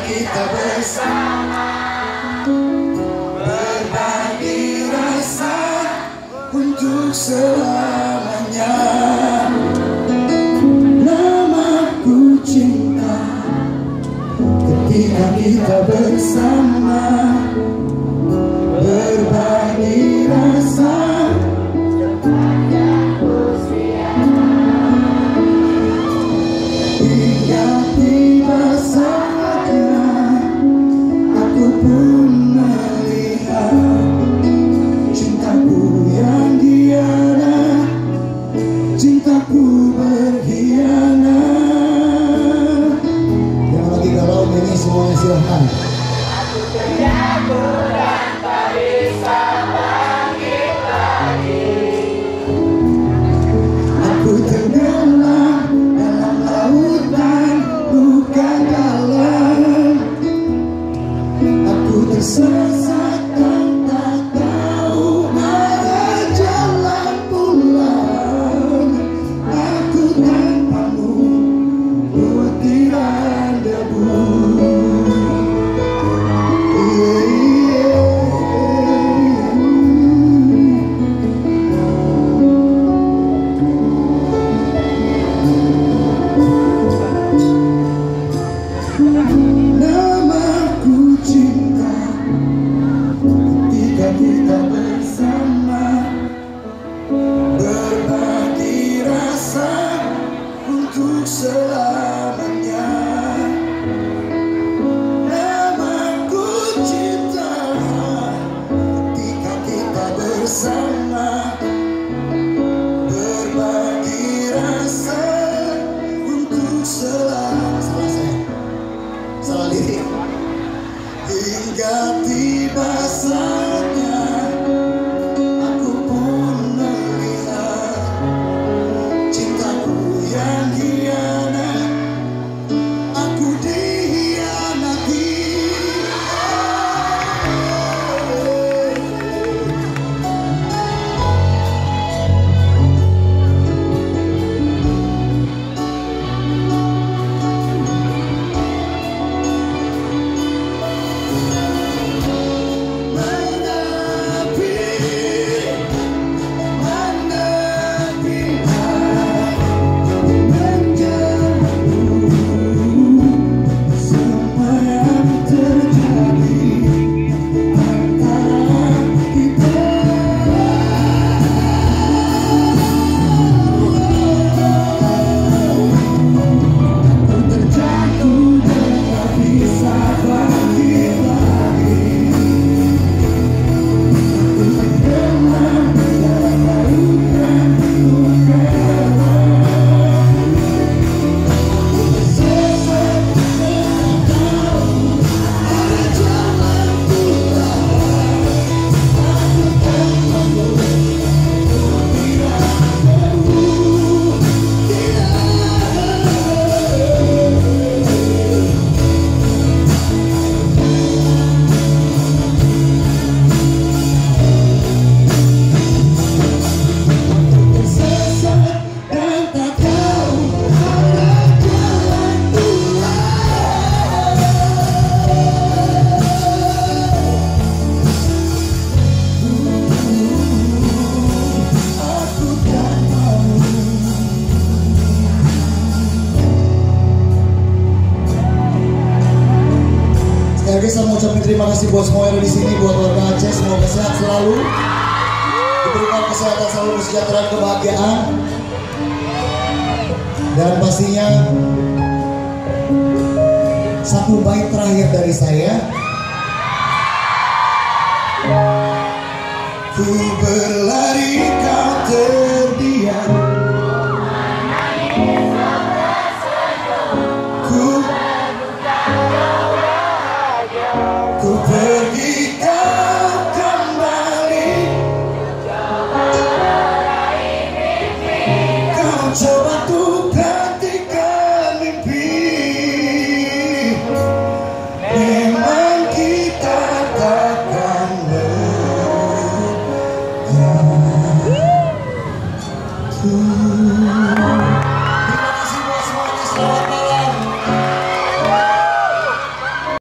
kita bersama, berbagi rasa untuk selamanya. Namaku cinta ketika kita bersama, berbagi rasa. Hingga tiba saatnya aku pun melihat cintaku yang hianat, cintaku berkhianat. Yang lagi galau ini semuanya silahkan. Aku terjatuh dan tak bisa bangkit lagi. Aku tenggelam dalam lautan luka dalam. Aku tersesat dan tak tahu arah jalan pulang. Aku tanpamu butiran debu. Namaku cinta ketika kita bersama, berbagi rasa untuk selamanya. Namaku cinta ketika kita bersama, berbagi rasa untuk selamanya. Salah lirik. Hingga tiba saatnya aku pun melihat cintaku yang hianat, aku dikhianati. Sekali lagi saya mau ucapin terima kasih buat semua yang ada di sini, buat warga Aceh, semoga sehat selalu, diberikan kesehatan selalu, kesejahteraan, kebahagiaan, dan pastinya satu bait terakhir dari saya. Ku berlari, kau terdiam. Ku pergi, kau kembali. Kau coba untuk gantikan mimpi. Memang kita takkan bersatu.